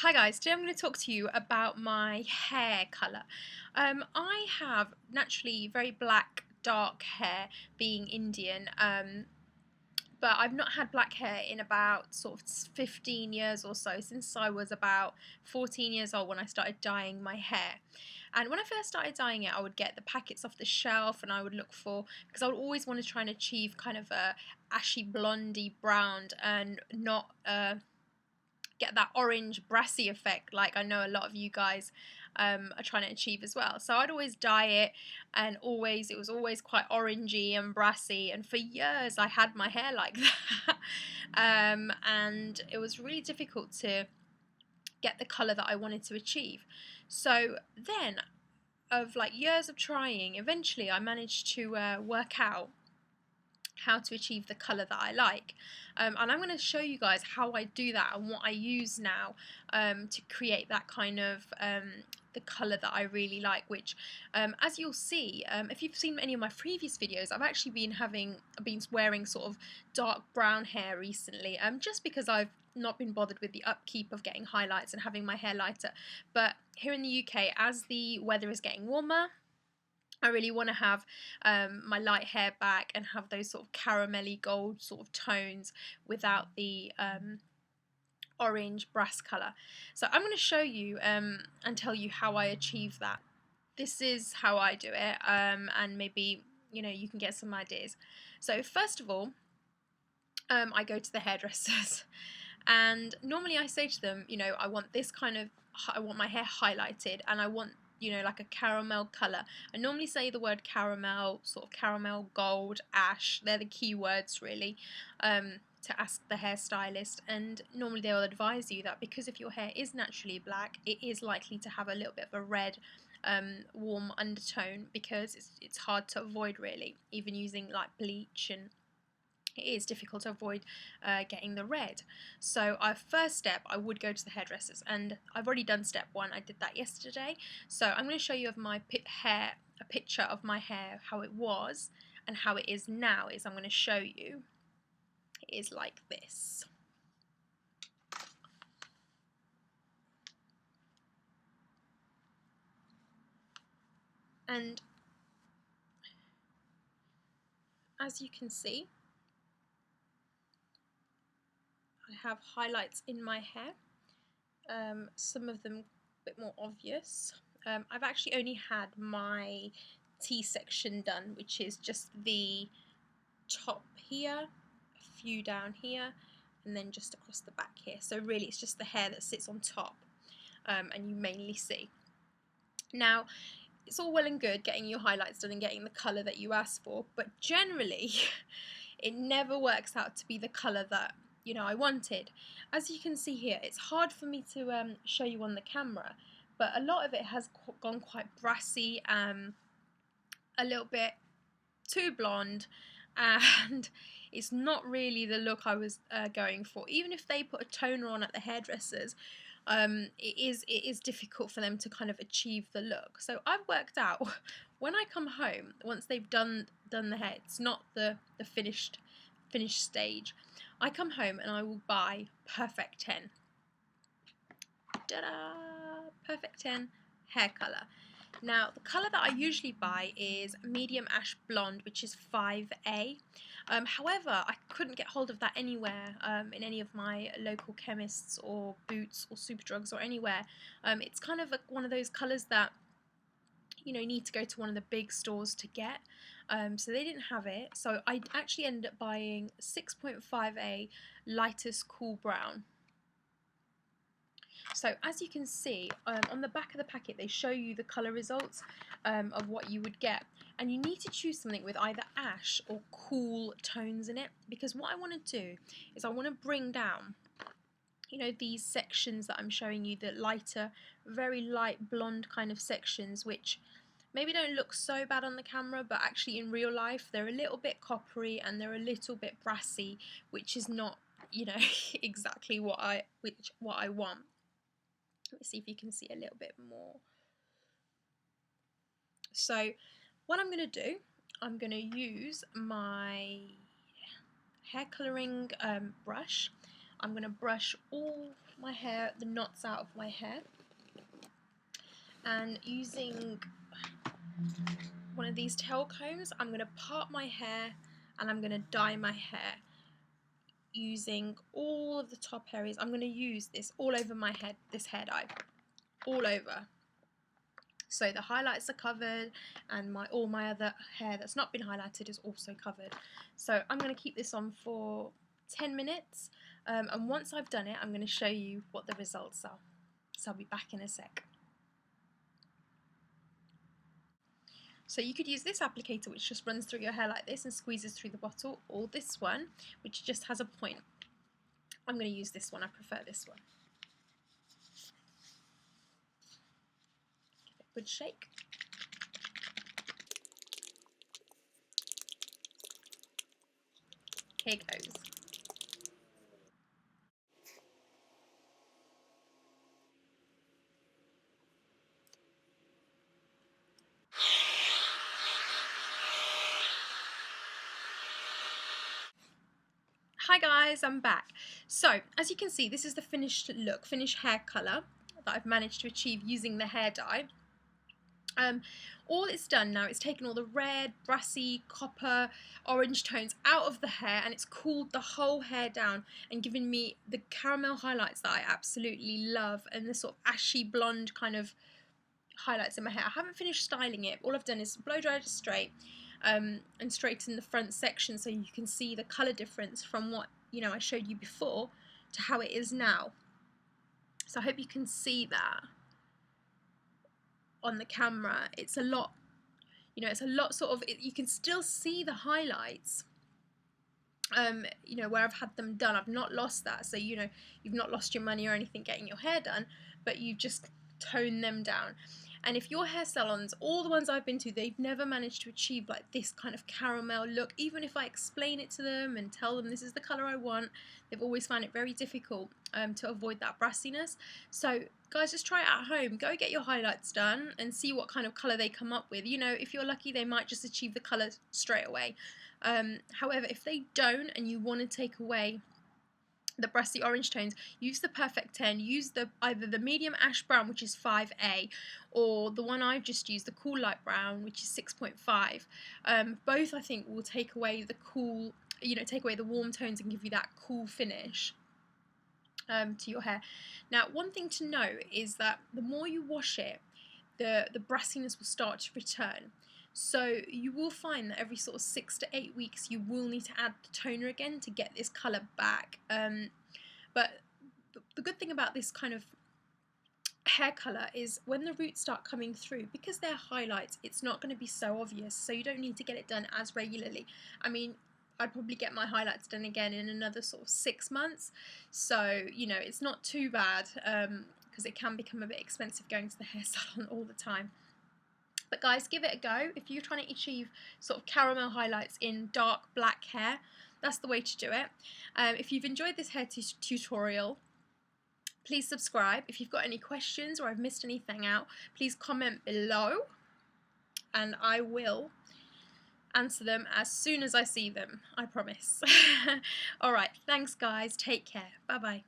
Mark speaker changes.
Speaker 1: Hi guys, today I'm going to talk to you about my hair colour. I have naturally very black, dark hair, being Indian, but I've not had black hair in about sort of 15 years or so, since I was about 14 years old when I started dyeing my hair. And when I first started dyeing it, I would get the packets off the shelf and I would look for, because I would always want to try and achieve kind of a ashy blondie brown and not get that orange brassy effect like I know a lot of you guys are trying to achieve as well. So I'd always dye it, and it was always quite orangey and brassy, and for years I had my hair like that. And it was really difficult to get the colour that I wanted to achieve. So then, of like years of trying, eventually I managed to work out how to achieve the colour that I like. And I'm going to show you guys how I do that and what I use now to create that kind of the colour that I really like, which as you'll see, if you've seen any of my previous videos, I've actually been wearing sort of dark brown hair recently, just because I've not been bothered with the upkeep of getting highlights and having my hair lighter. But here in the UK, as the weather is getting warmer, I really want to have my light hair back and have those sort of caramelly gold sort of tones without the orange brass colour. So I'm going to show you and tell you how I achieve that. This is how I do it, and maybe you can get some ideas. So first of all, I go to the hairdressers, and normally I say to them, I want this kind of, I want my hair highlighted, and I want like a caramel colour. I normally say the word caramel, sort of caramel, gold, ash. They're the key words really to ask the hairstylist, and normally they'll advise you that because if your hair is naturally black, it is likely to have a little bit of a red warm undertone, because it's hard to avoid really, even using like bleach, and it is difficult to avoid getting the red. So our first step, I would go to the hairdressers, and I've already done step one. I did that yesterday. So I'm going to show you of my hair, a picture of my hair, how it was and how it is now. I'm going to show you. It is like this. And as you can see, I have highlights in my hair, some of them a bit more obvious. I've actually only had my T-section done, which is just the top here, a few down here, and then just across the back here. So really it's just the hair that sits on top, and you mainly see. Now, it's all well and good getting your highlights done and getting the colour that you asked for, but generally it never works out to be the colour that I wanted. As you can see here, it's hard for me to show you on the camera, but a lot of it has gone quite brassy, a little bit too blonde, and it's not really the look I was going for. Even if they put a toner on at the hairdressers, it is difficult for them to kind of achieve the look. So I've worked out, when I come home, once they've done the hair, it's not the finished stage, I come home and I will buy Perfect 10. Ta-da! Perfect 10 hair colour. Now, the colour that I usually buy is medium ash blonde, which is 5A. However, I couldn't get hold of that anywhere in any of my local chemists or Boots or Superdrugs or anywhere. It's kind of one of those colours that you need to go to one of the big stores to get. So they didn't have it. So I actually ended up buying 6.5A lightest cool brown. So as you can see, on the back of the packet they show you the colour results of what you would get, and you need to choose something with either ash or cool tones in it, because what I want to do is I want to bring down these sections that I'm showing you, the lighter, very light blonde kind of sections, which maybe don't look so bad on the camera, but actually in real life they're a little bit coppery and they're a little bit brassy, which is not exactly what I want. Let me see if you can see a little bit more. So what I'm going to do, I'm going to use my hair colouring brush. I'm going to brush all my hair, the knots out of my hair, and using one of these tail combs, I'm going to part my hair and I'm going to dye my hair using all of the top areas. I'm going to use this all over my head, this hair dye, all over. So the highlights are covered, and all my other hair that's not been highlighted is also covered. So I'm going to keep this on for 10 minutes, and once I've done it, I'm going to show you what the results are. So I'll be back in a sec. So you could use this applicator, which just runs through your hair like this and squeezes through the bottle, or this one, which just has a point. I'm going to use this one, I prefer this one. Give it a good shake. Here goes. Hi guys, I'm back. So, as you can see, this is the finished look, finished hair colour that I've managed to achieve using the hair dye. All it's done now is taken all the red, brassy, copper, orange tones out of the hair, and it's cooled the whole hair down and given me the caramel highlights that I absolutely love, and the sort of ashy blonde kind of highlights in my hair. I haven't finished styling it. All I've done is blow dried it straight, and straighten the front section so you can see the colour difference from what I showed you before to how it is now. So I hope you can see that on the camera. It's a lot, it's a lot sort of, you can still see the highlights, where I've had them done. I've not lost that. So, you've not lost your money or anything getting your hair done, but you've just toned them down. And if your hair salons, all the ones I've been to, they've never managed to achieve like this kind of caramel look, even if I explain it to them and tell them this is the colour I want, they've always found it very difficult to avoid that brassiness. So guys, just try it at home. Go get your highlights done and see what kind of colour they come up with. If you're lucky, they might just achieve the colour straight away. However, if they don't and you want to take away the brassy orange tones, use the perfect 10. Use either the medium ash brown, which is 5A, or the one I've just used, the cool light brown, which is 6.5. Both I think will take away the cool, take away the warm tones and give you that cool finish to your hair. Now, one thing to note is that the more you wash it, the brassiness will start to return. So you will find that every sort of 6 to 8 weeks you will need to add the toner again to get this colour back. But the good thing about this kind of hair colour is when the roots start coming through, because they're highlights, it's not going to be so obvious, so you don't need to get it done as regularly. I mean, I'd probably get my highlights done again in another sort of 6 months, so it's not too bad, because it can become a bit expensive going to the hair salon all the time. But guys, give it a go. If you're trying to achieve sort of caramel highlights in dark black hair, that's the way to do it. If you've enjoyed this hair tutorial, please subscribe. If you've got any questions or I've missed anything out, please comment below and I will answer them as soon as I see them, I promise. Alright, thanks guys, take care, bye bye.